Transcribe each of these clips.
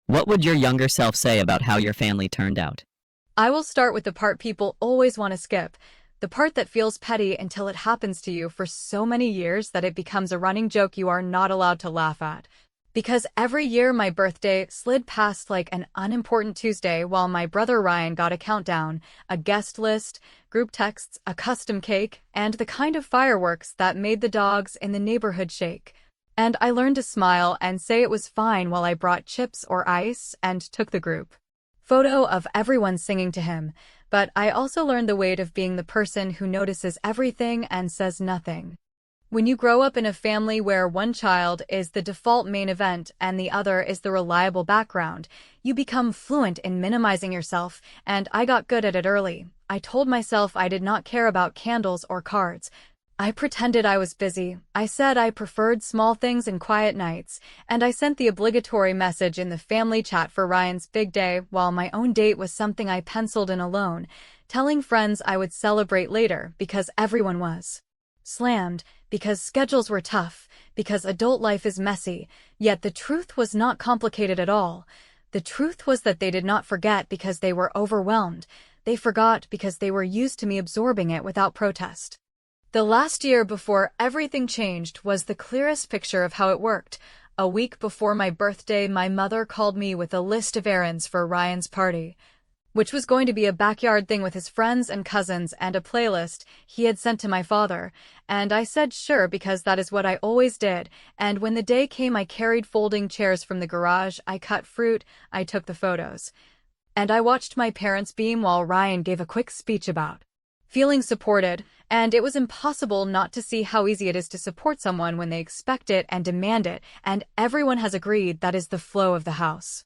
What would your younger self say about how your family turned out? I will start with the part people always want to skip, the part that feels petty until it happens to you for so many years that it becomes a running joke you are not allowed to laugh at. Because every year my birthday slid past like an unimportant Tuesday while my brother Ryan got a countdown, a guest list, group texts, a custom cake, and the kind of fireworks that made the dogs in the neighborhood shake. And I learned to smile and say it was fine while I brought chips or ice and took the group photo of everyone singing to him, but I also learned the weight of being the person who notices everything and says nothing. When you grow up in a family where one child is the default main event and the other is the reliable background, you become fluent in minimizing yourself, and I got good at it early. I told myself I did not care about candles or cards. I pretended I was busy. I said I preferred small things and quiet nights, and I sent the obligatory message in the family chat for Ryan's big day while my own date was something I penciled in alone, telling friends I would celebrate later because everyone was slammed, because schedules were tough, because adult life is messy, yet the truth was not complicated at all. The truth was that they did not forget because they were overwhelmed. They forgot because they were used to me absorbing it without protest. The last year before everything changed was the clearest picture of how it worked. A week before my birthday, my mother called me with a list of errands for Ryan's party, which was going to be a backyard thing with his friends and cousins and a playlist he had sent to my father, and I said sure because that is what I always did, and when the day came I carried folding chairs from the garage, I cut fruit, I took the photos. And I watched my parents beam while Ryan gave a quick speech about feeling supported, and it was impossible not to see how easy it is to support someone when they expect it and demand it, and everyone has agreed that is the flow of the house.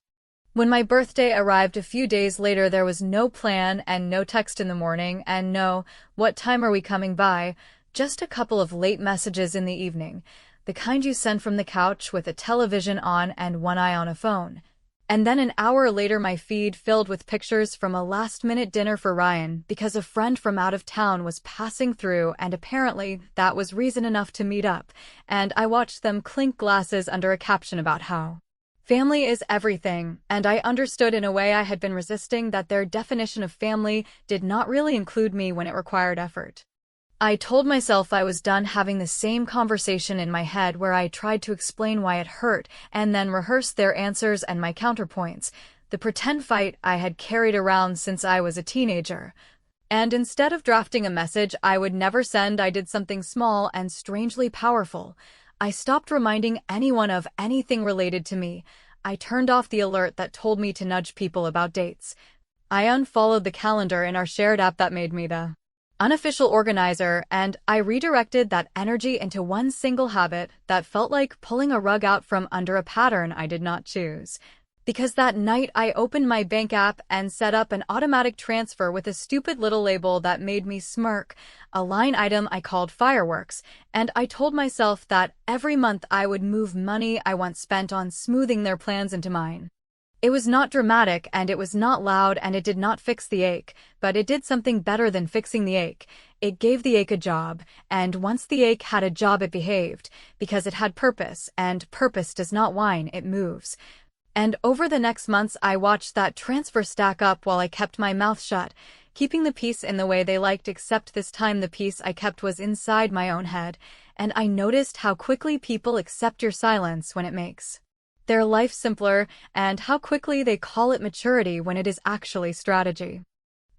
When my birthday arrived a few days later, there was no plan and no text in the morning and no, "What time are we coming by?" Just a couple of late messages in the evening, the kind you send from the couch with a television on and one eye on a phone. And then an hour later my feed filled with pictures from a last-minute dinner for Ryan because a friend from out of town was passing through and apparently that was reason enough to meet up, and I watched them clink glasses under a caption about how family is everything, and I understood in a way I had been resisting that their definition of family did not really include me when it required effort. I told myself I was done having the same conversation in my head where I tried to explain why it hurt and then rehearsed their answers and my counterpoints, the pretend fight I had carried around since I was a teenager. And instead of drafting a message I would never send, I did something small and strangely powerful. I stopped reminding anyone of anything related to me. I turned off the alert that told me to nudge people about dates. I unfollowed the calendar in our shared app that made me the unofficial organizer, and I redirected that energy into one single habit that felt like pulling a rug out from under a pattern I did not choose. Because that night I opened my bank app and set up an automatic transfer with a stupid little label that made me smirk, a line item I called fireworks, and I told myself that every month I would move money I once spent on smoothing their plans into mine. It was not dramatic and it was not loud and it did not fix the ache, but it did something better than fixing the ache. It gave the ache a job, and once the ache had a job it behaved, because it had purpose, and purpose does not whine, it moves. And over the next months I watched that transfer stack up while I kept my mouth shut, keeping the peace in the way they liked, except this time the peace I kept was inside my own head, and I noticed how quickly people accept your silence when it makes their life simpler, and how quickly they call it maturity when it is actually strategy.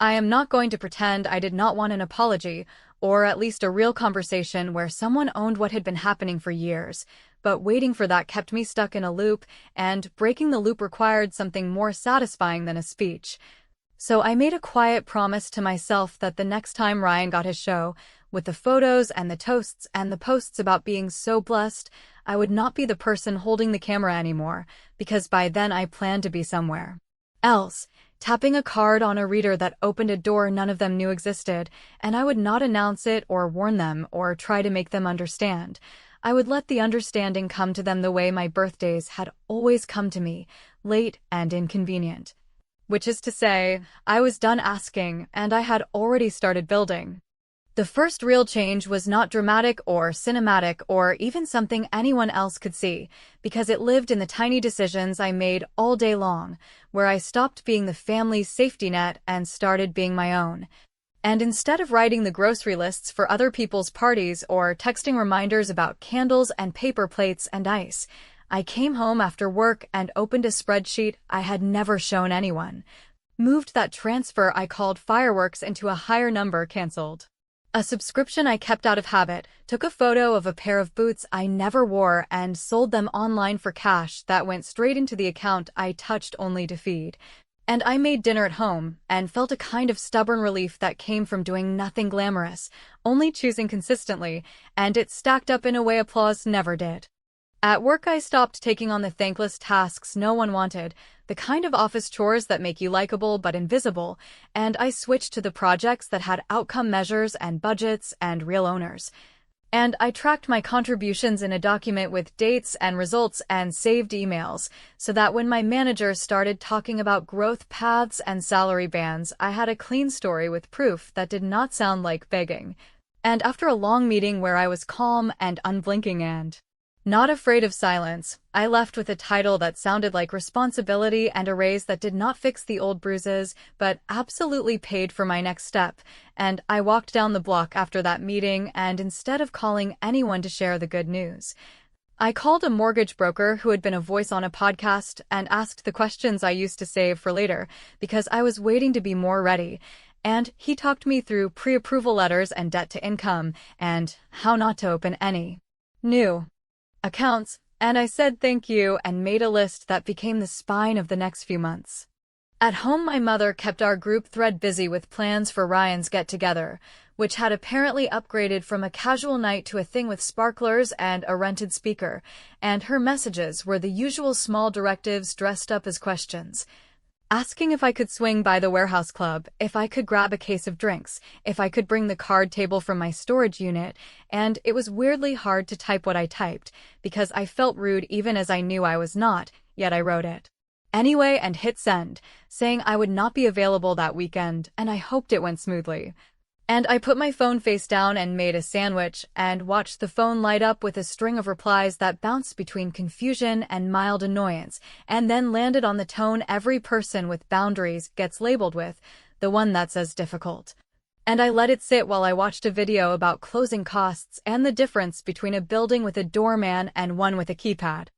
I am not going to pretend I did not want an apology, or at least a real conversation where someone owned what had been happening for years, but waiting for that kept me stuck in a loop, and breaking the loop required something more satisfying than a speech. So I made a quiet promise to myself that the next time Ryan got his show, with the photos and the toasts and the posts about being so blessed, I would not be the person holding the camera anymore, because by then I planned to be somewhere else, tapping a card on a reader that opened a door none of them knew existed, and I would not announce it or warn them or try to make them understand. I would let the understanding come to them the way my birthdays had always come to me, late and inconvenient. Which is to say, I was done asking, and I had already started building. The first real change was not dramatic or cinematic or even something anyone else could see, because it lived in the tiny decisions I made all day long, where I stopped being the family's safety net and started being my own. And instead of writing the grocery lists for other people's parties or texting reminders about candles and paper plates and ice, I came home after work and opened a spreadsheet I had never shown anyone. Moved that transfer I called fireworks into a higher number canceled. A subscription I kept out of habit, took a photo of a pair of boots I never wore and sold them online for cash that went straight into the account I touched only to feed. And I made dinner at home and felt a kind of stubborn relief that came from doing nothing glamorous, only choosing consistently, and it stacked up in a way applause never did. At work I stopped taking on the thankless tasks no one wanted, the kind of office chores that make you likable but invisible, and I switched to the projects that had outcome measures and budgets and real owners. And I tracked my contributions in a document with dates and results and saved emails, so that when my manager started talking about growth paths and salary bands, I had a clean story with proof that did not sound like begging. And after a long meeting where I was calm and unblinking and not afraid of silence, I left with a title that sounded like responsibility and a raise that did not fix the old bruises, but absolutely paid for my next step. And I walked down the block after that meeting, and instead of calling anyone to share the good news, I called a mortgage broker who had been a voice on a podcast and asked the questions I used to save for later, because I was waiting to be more ready. And he talked me through pre-approval letters and debt to income, and how not to open any new accounts, and I said thank you and made a list that became the spine of the next few months. At home, my mother kept our group thread busy with plans for Ryan's get-together, which had apparently upgraded from a casual night to a thing with sparklers and a rented speaker, and her messages were the usual small directives dressed up as questions. Asking if I could swing by the warehouse club, if I could grab a case of drinks, if I could bring the card table from my storage unit, and it was weirdly hard to type what I typed, because I felt rude even as I knew I was not, yet I wrote it anyway and hit send, saying I would not be available that weekend, and I hoped it went smoothly. And I put my phone face down and made a sandwich and watched the phone light up with a string of replies that bounced between confusion and mild annoyance, and then landed on the tone every person with boundaries gets labeled with, the one that says difficult. And I let it sit while I watched a video about closing costs and the difference between a building with a doorman and one with a keypad.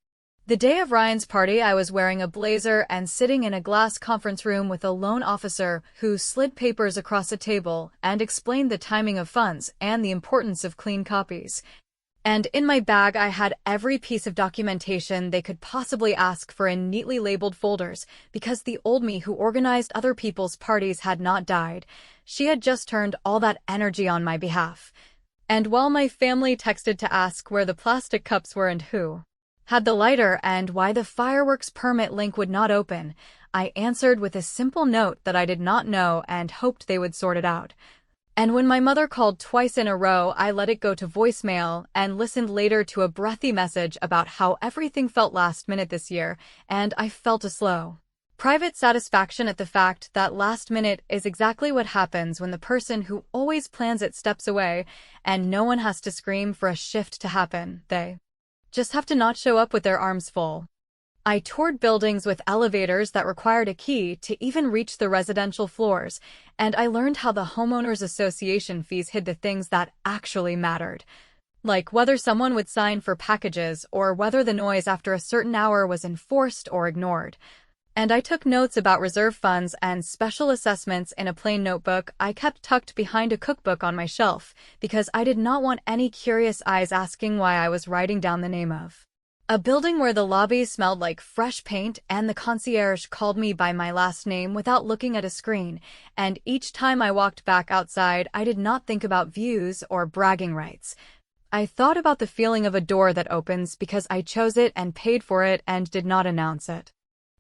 The day of Ryan's party, I was wearing a blazer and sitting in a glass conference room with a loan officer who slid papers across a table and explained the timing of funds and the importance of clean copies. And in my bag, I had every piece of documentation they could possibly ask for in neatly labeled folders, because the old me who organized other people's parties had not died. She had just turned all that energy on my behalf. And while my family texted to ask where the plastic cups were and who had the lighter and why the fireworks permit link would not open, I answered with a simple note that I did not know and hoped they would sort it out. And when my mother called twice in a row, I let it go to voicemail and listened later to a breathy message about how everything felt last minute this year, and I felt a slow, private satisfaction at the fact that last minute is exactly what happens when the person who always plans it steps away, and no one has to scream for a shift to happen. They just have to not show up with their arms full. I toured buildings with elevators that required a key to even reach the residential floors, and I learned how the homeowners association fees hid the things that actually mattered, like whether someone would sign for packages or whether the noise after a certain hour was enforced or ignored. And I took notes about reserve funds and special assessments in a plain notebook I kept tucked behind a cookbook on my shelf, because I did not want any curious eyes asking why I was writing down the name of a building where the lobby smelled like fresh paint and the concierge called me by my last name without looking at a screen, and each time I walked back outside, I did not think about views or bragging rights. I thought about the feeling of a door that opens because I chose it and paid for it and did not announce it.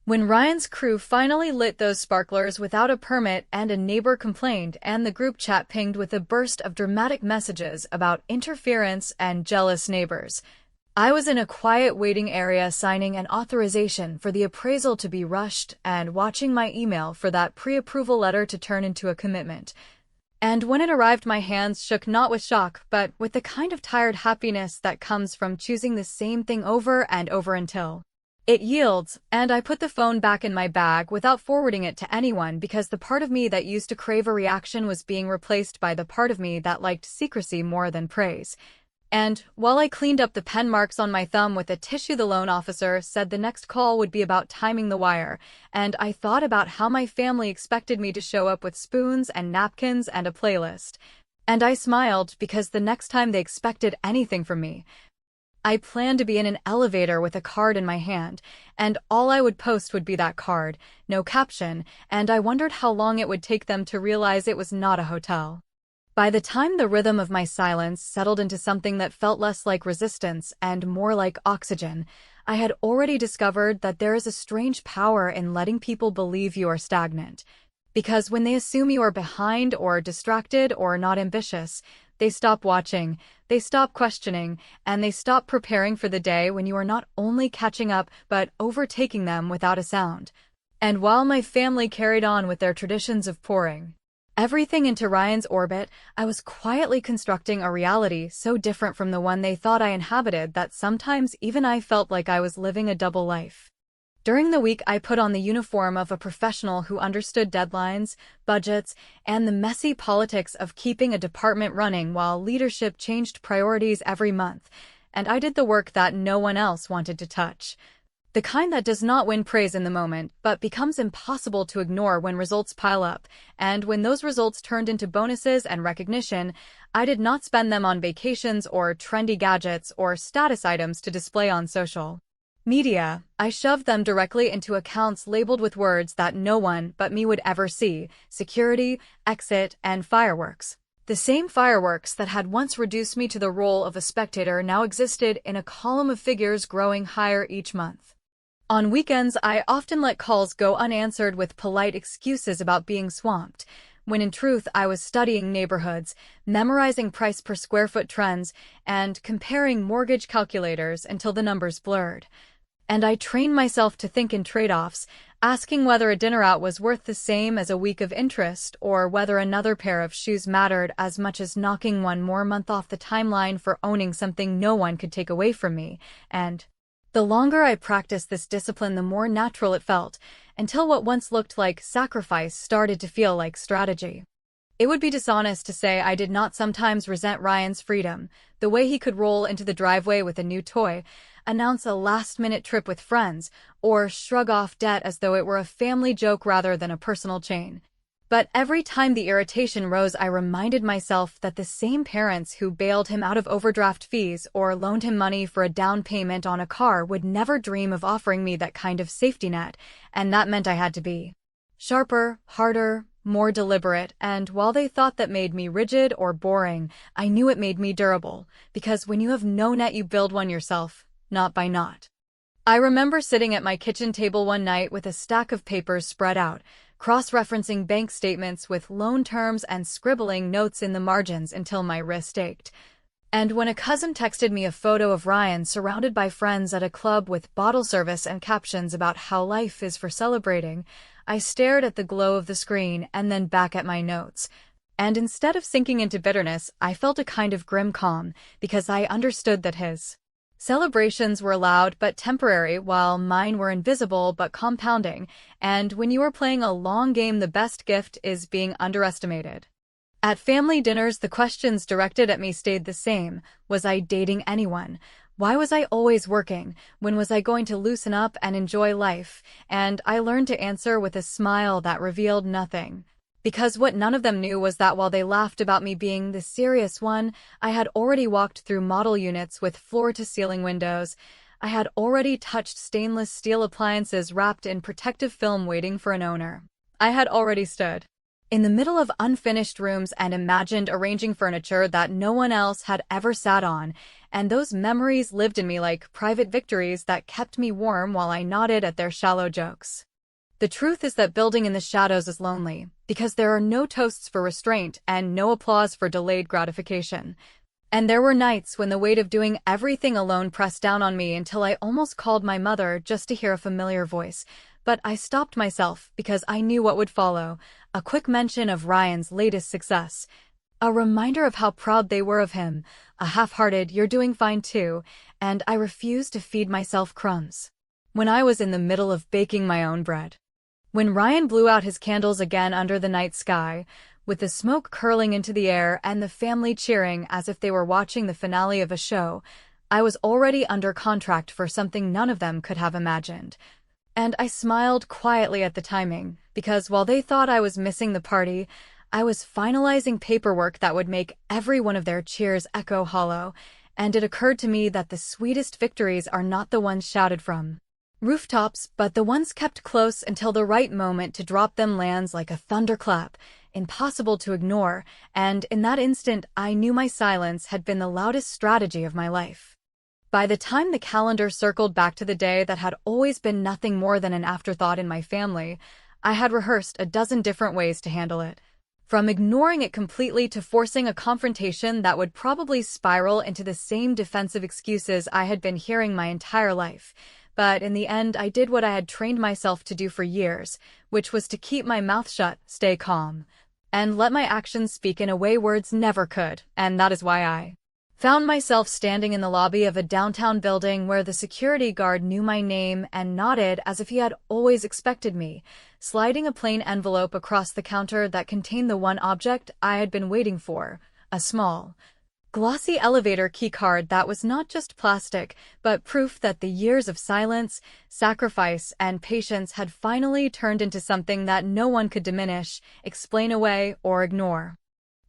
When Ryan's crew finally lit those sparklers without a permit and a neighbor complained and the group chat pinged with a burst of dramatic messages about interference and jealous neighbors, I was in a quiet waiting area signing an authorization for the appraisal to be rushed and watching my email for that pre-approval letter to turn into a commitment. And when it arrived, my hands shook not with shock, but with the kind of tired happiness that comes from choosing the same thing over and over until it yields. And I put the phone back in my bag without forwarding it to anyone, because the part of me that used to crave a reaction was being replaced by the part of me that liked secrecy more than praise. And while I cleaned up the pen marks on my thumb with a tissue, the loan officer said the next call would be about timing the wire, and I thought about how my family expected me to show up with spoons and napkins and a playlist. And I smiled, because the next time they expected anything from me, I planned to be in an elevator with a card in my hand, and all I would post would be that card, no caption, and I wondered how long it would take them to realize it was not a hotel. By the time the rhythm of my silence settled into something that felt less like resistance and more like oxygen, I had already discovered that there is a strange power in letting people believe you are stagnant. Because when they assume you are behind or distracted or not ambitious, they stop watching, they stop questioning, and they stop preparing for the day when you are not only catching up but overtaking them without a sound. And while my family carried on with their traditions of pouring everything into Ryan's orbit, I was quietly constructing a reality so different from the one they thought I inhabited that sometimes even I felt like I was living a double life. During the week, I put on the uniform of a professional who understood deadlines, budgets, and the messy politics of keeping a department running while leadership changed priorities every month, and I did the work that no one else wanted to touch. The kind that does not win praise in the moment, but becomes impossible to ignore when results pile up, and when those results turned into bonuses and recognition, I did not spend them on vacations or trendy gadgets or status items to display on social media. I shoved them directly into accounts labeled with words that no one but me would ever see: security, exit, and fireworks. The same fireworks that had once reduced me to the role of a spectator now existed in a column of figures growing higher each month. On weekends, I often let calls go unanswered with polite excuses about being swamped, when in truth I was studying neighborhoods, memorizing price per square foot trends, and comparing mortgage calculators until the numbers blurred. And I trained myself to think in trade-offs, asking whether a dinner out was worth the same as a week of interest, or whether another pair of shoes mattered as much as knocking one more month off the timeline for owning something no one could take away from me. And the longer I practiced this discipline, the more natural it felt, until what once looked like sacrifice started to feel like strategy. It would be dishonest to say I did not sometimes resent Ryan's freedom, the way he could roll into the driveway with a new toy, announce a last-minute trip with friends, or shrug off debt as though it were a family joke rather than a personal chain. But every time the irritation rose, I reminded myself that the same parents who bailed him out of overdraft fees or loaned him money for a down payment on a car would never dream of offering me that kind of safety net, and that meant I had to be sharper, harder, more deliberate, and while they thought that made me rigid or boring, I knew it made me durable, because when you have no net, you build one yourself, knot by knot. I remember sitting at my kitchen table one night with a stack of papers spread out, cross-referencing bank statements with loan terms and scribbling notes in the margins until my wrist ached. And when a cousin texted me a photo of Ryan surrounded by friends at a club with bottle service and captions about how life is for celebrating, I stared at the glow of the screen and then back at my notes. And instead of sinking into bitterness, I felt a kind of grim calm, because I understood that his celebrations were loud but temporary, while mine were invisible but compounding, and when you are playing a long game, the best gift is being underestimated. At family dinners, the questions directed at me stayed the same. Was I dating anyone? Why was I always working? When was I going to loosen up and enjoy life? And I learned to answer with a smile that revealed nothing. Because what none of them knew was that while they laughed about me being the serious one, I had already walked through model units with floor-to-ceiling windows. I had already touched stainless steel appliances wrapped in protective film waiting for an owner. I had already stood in the middle of unfinished rooms and imagined arranging furniture that no one else had ever sat on, and those memories lived in me like private victories that kept me warm while I nodded at their shallow jokes. The truth is that building in the shadows is lonely, because there are no toasts for restraint and no applause for delayed gratification. And there were nights when the weight of doing everything alone pressed down on me until I almost called my mother just to hear a familiar voice. but I stopped myself because I knew what would follow. A quick mention of Ryan's latest success. A reminder of how proud they were of him. A half-hearted, "You're doing fine too," and I refused to feed myself crumbs. When I was in the middle of baking my own bread. When Ryan blew out his candles again under the night sky, with the smoke curling into the air and the family cheering as if they were watching the finale of a show, I was already under contract for something none of them could have imagined. And I smiled quietly at the timing, because while they thought I was missing the party, I was finalizing paperwork that would make every one of their cheers echo hollow, and it occurred to me that the sweetest victories are not the ones shouted from rooftops, but the ones kept close until the right moment to drop them lands like a thunderclap, impossible to ignore, and in that instant I knew my silence had been the loudest strategy of my life. By the time the calendar circled back to the day that had always been nothing more than an afterthought in my family, I had rehearsed a dozen different ways to handle it. From ignoring it completely to forcing a confrontation that would probably spiral into the same defensive excuses I had been hearing my entire life. But in the end, I did what I had trained myself to do for years, which was to keep my mouth shut, stay calm, and let my actions speak in a way words never could, and that is why I found myself standing in the lobby of a downtown building where the security guard knew my name and nodded as if he had always expected me, sliding a plain envelope across the counter that contained the one object I had been waiting for, a small, glossy elevator keycard that was not just plastic, but proof that the years of silence, sacrifice, and patience had finally turned into something that no one could diminish, explain away, or ignore.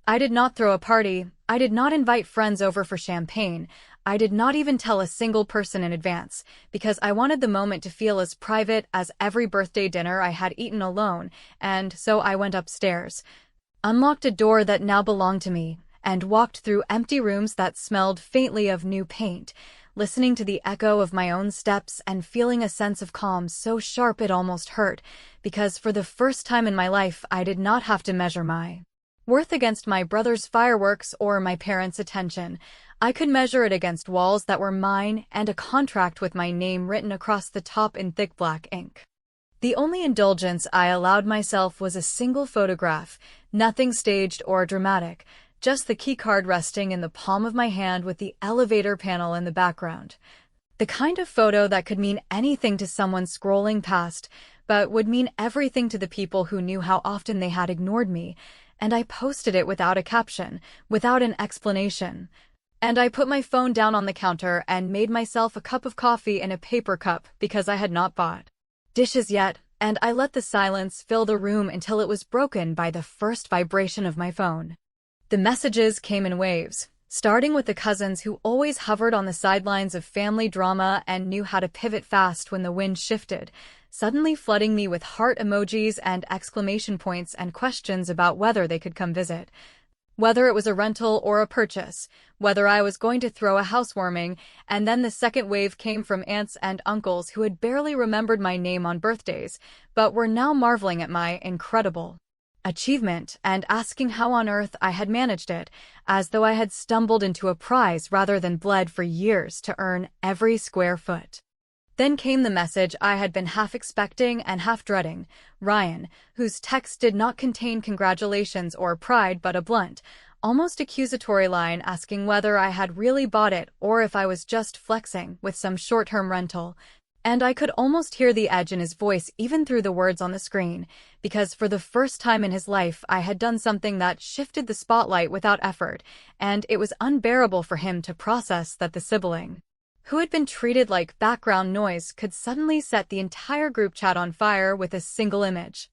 I did not throw a party. I did not invite friends over for champagne. I did not even tell a single person in advance, because I wanted the moment to feel as private as every birthday dinner I had eaten alone, and so I went upstairs, unlocked a door that now belonged to me, and walked through empty rooms that smelled faintly of new paint, listening to the echo of my own steps and feeling a sense of calm so sharp it almost hurt, because for the first time in my life I did not have to measure my worth against my brother's fireworks or my parents' attention. I could measure it against walls that were mine and a contract with my name written across the top in thick black ink. The only indulgence I allowed myself was a single photograph, nothing staged or dramatic, just the keycard resting in the palm of my hand with the elevator panel in the background. The kind of photo that could mean anything to someone scrolling past, but would mean everything to the people who knew how often they had ignored me, and I posted it without a caption, without an explanation. And I put my phone down on the counter and made myself a cup of coffee in a paper cup because I had not bought dishes yet, and I let the silence fill the room until it was broken by the first vibration of my phone. The messages came in waves, starting with the cousins who always hovered on the sidelines of family drama and knew how to pivot fast when the wind shifted, suddenly flooding me with heart emojis and exclamation points and questions about whether they could come visit, whether it was a rental or a purchase, whether I was going to throw a housewarming, and then the second wave came from aunts and uncles who had barely remembered my name on birthdays, but were now marveling at my incredible achievement and asking how on earth I had managed it, as though I had stumbled into a prize rather than bled for years to earn every square foot. Then came the message I had been half expecting and half dreading, Ryan, whose text did not contain congratulations or pride but a blunt, almost accusatory line asking whether I had really bought it or if I was just flexing with some short-term rental. And I could almost hear the edge in his voice even through the words on the screen, because for the first time in his life I had done something that shifted the spotlight without effort, and it was unbearable for him to process that the sibling who had been treated like background noise could suddenly set the entire group chat on fire with a single image.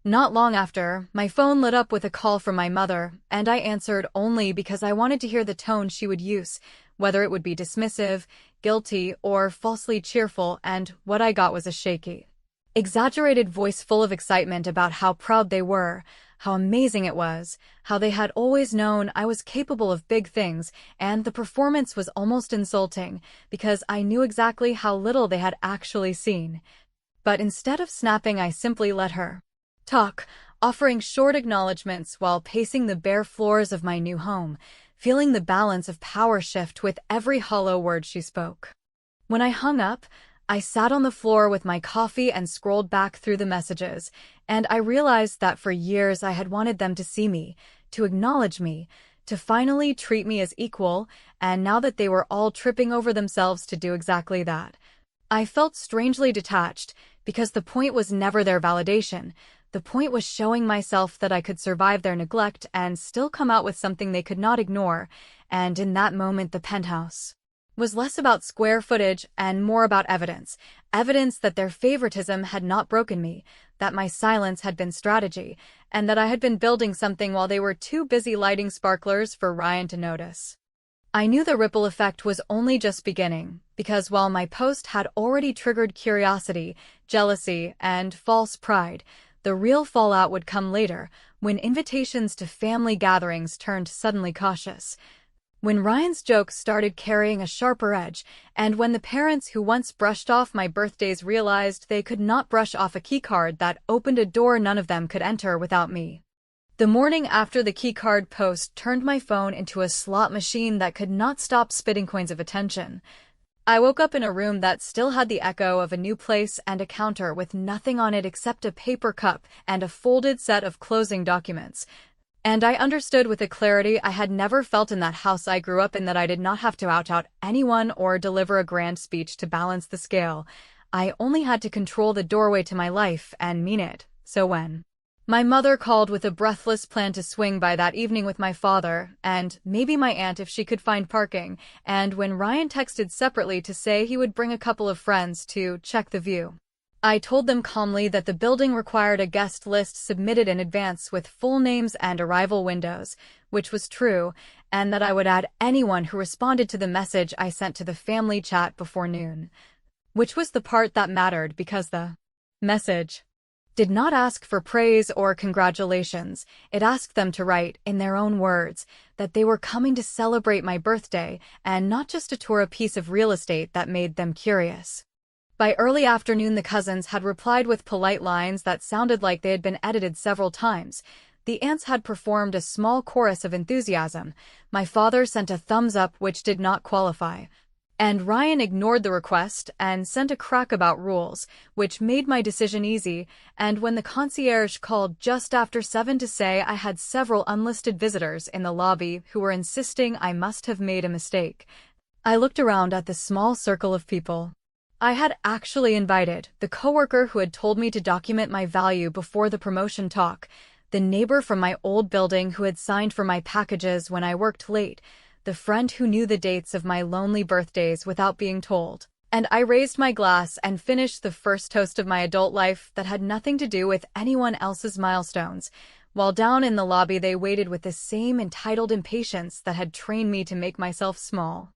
Not long after, my phone lit up with a call from my mother, and I answered only because I wanted to hear the tone she would use, whether it would be dismissive, guilty, or falsely cheerful, and what I got was a shaky, exaggerated voice full of excitement about how proud they were, how amazing it was, how they had always known I was capable of big things, and the performance was almost insulting, because I knew exactly how little they had actually seen. But instead of snapping, I simply let her talk, offering short acknowledgments while pacing the bare floors of my new home, feeling the balance of power shift with every hollow word she spoke. When I hung up, I sat on the floor with my coffee and scrolled back through the messages, and I realized that for years I had wanted them to see me, to acknowledge me, to finally treat me as equal, and now that they were all tripping over themselves to do exactly that, I felt strangely detached, because the point was never their validation. The point was showing myself that I could survive their neglect and still come out with something they could not ignore, and in that moment the penthouse was less about square footage and more about evidence. Evidence that their favoritism had not broken me, that my silence had been strategy, and that I had been building something while they were too busy lighting sparklers for Ryan to notice. I knew the ripple effect was only just beginning, because while my post had already triggered curiosity, jealousy, and false pride, the real fallout would come later, when invitations to family gatherings turned suddenly cautious. When Ryan's jokes started carrying a sharper edge, and when the parents who once brushed off my birthdays realized they could not brush off a keycard that opened a door none of them could enter without me. The morning after the keycard post turned my phone into a slot machine that could not stop spitting coins of attention. I woke up in a room that still had the echo of a new place and a counter with nothing on it except a paper cup and a folded set of closing documents. And I understood with a clarity I had never felt in that house I grew up in that I did not have to out anyone or deliver a grand speech to balance the scale. I only had to control the doorway to my life and mean it. So when my mother called with a breathless plan to swing by that evening with my father, and maybe my aunt if she could find parking, and when Ryan texted separately to say he would bring a couple of friends to check the view, I told them calmly that the building required a guest list submitted in advance with full names and arrival windows, which was true, and that I would add anyone who responded to the message I sent to the family chat before noon. Which was the part that mattered because the message did not ask for praise or congratulations. It asked them to write, in their own words, that they were coming to celebrate my birthday and not just to tour a piece of real estate that made them curious. By early afternoon, the cousins had replied with polite lines that sounded like they had been edited several times. The aunts had performed a small chorus of enthusiasm. My father sent a thumbs up which did not qualify. And Ryan ignored the request and sent a crack about rules, which made my decision easy, and when the concierge called just after 7 to say I had several unlisted visitors in the lobby who were insisting I must have made a mistake, I looked around at the small circle of people I had actually invited: the coworker who had told me to document my value before the promotion talk, the neighbor from my old building who had signed for my packages when I worked late, the friend who knew the dates of my lonely birthdays without being told. And I raised my glass and finished the first toast of my adult life that had nothing to do with anyone else's milestones, while down in the lobby they waited with the same entitled impatience that had trained me to make myself small.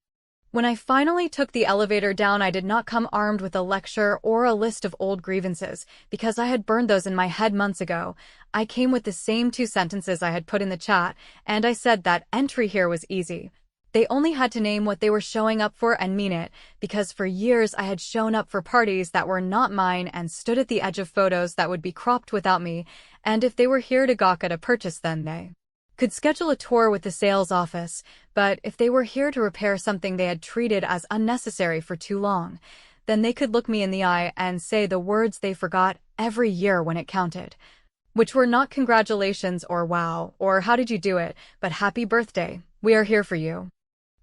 When I finally took the elevator down, I did not come armed with a lecture or a list of old grievances, because I had burned those in my head months ago. I came with the same 2 sentences I had put in the chat, and I said that entry here was easy. They only had to name what they were showing up for and mean it, because for years I had shown up for parties that were not mine and stood at the edge of photos that would be cropped without me, and if they were here to gawk at a purchase, then they could schedule a tour with the sales office, but if they were here to repair something they had treated as unnecessary for too long, then they could look me in the eye and say the words they forgot every year when it counted, which were not congratulations or wow or how did you do it, but happy birthday, we are here for you.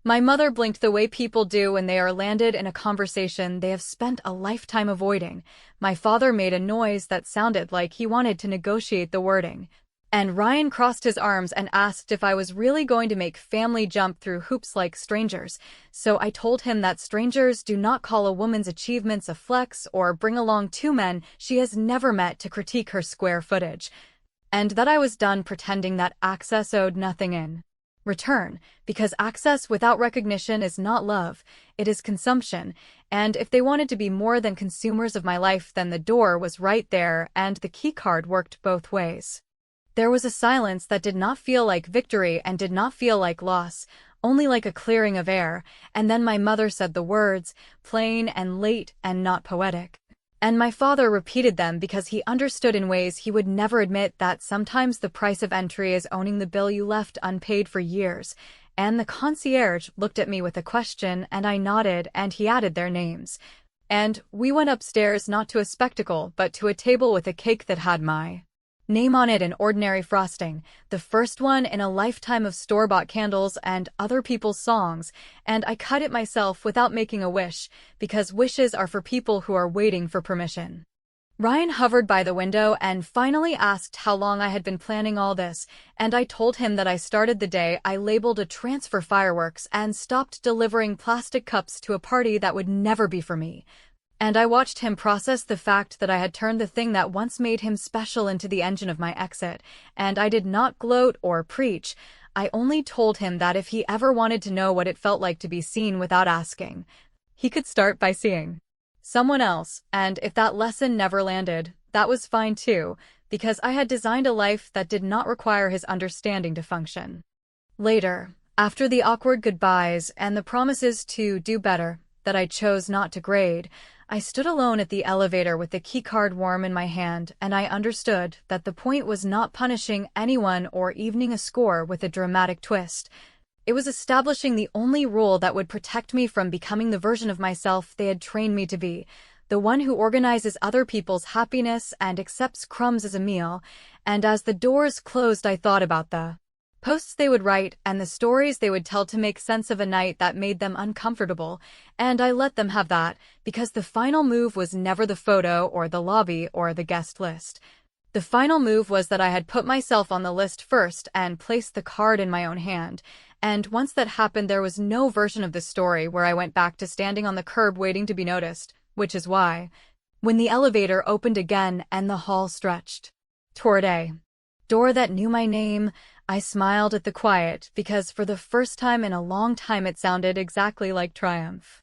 My mother blinked the way people do when they are landed in a conversation they have spent a lifetime avoiding. My father made a noise that sounded like he wanted to negotiate the wording. And Ryan crossed his arms and asked if I was really going to make family jump through hoops like strangers, so I told him that strangers do not call a woman's achievements a flex or bring along 2 men she has never met to critique her square footage, and that I was done pretending that access owed nothing in return, because access without recognition is not love, it is consumption, and if they wanted to be more than consumers of my life, then the door was right there and the keycard worked both ways. There was a silence that did not feel like victory and did not feel like loss, only like a clearing of air, and then my mother said the words, plain and late and not poetic. And my father repeated them because he understood in ways he would never admit that sometimes the price of entry is owning the bill you left unpaid for years. And the concierge looked at me with a question and I nodded and he added their names. And we went upstairs not to a spectacle, but to a table with a cake that had my name on it in ordinary frosting, the first one in a lifetime of store-bought candles and other people's songs, and I cut it myself without making a wish, because wishes are for people who are waiting for permission. Ryan hovered by the window and finally asked how long I had been planning all this, and I told him that I started the day I labeled a transfer fireworks and stopped delivering plastic cups to a party that would never be for me. And I watched him process the fact that I had turned the thing that once made him special into the engine of my exit, and I did not gloat or preach. I only told him that if he ever wanted to know what it felt like to be seen without asking, he could start by seeing someone else, and if that lesson never landed, that was fine too, because I had designed a life that did not require his understanding to function. Later, after the awkward goodbyes and the promises to do better that I chose not to grade, I stood alone at the elevator with the keycard warm in my hand, and I understood that the point was not punishing anyone or evening a score with a dramatic twist. It was establishing the only rule that would protect me from becoming the version of myself they had trained me to be, the one who organizes other people's happiness and accepts crumbs as a meal. And as the doors closed, I thought about the posts they would write and the stories they would tell to make sense of a night that made them uncomfortable, and I let them have that, because the final move was never the photo or the lobby or the guest list. The final move was that I had put myself on the list first and placed the card in my own hand, and once that happened, there was no version of the story where I went back to standing on the curb waiting to be noticed, which is why, when the elevator opened again and the hall stretched toward a door that knew my name, I smiled at the quiet, because for the first time in a long time it sounded exactly like triumph.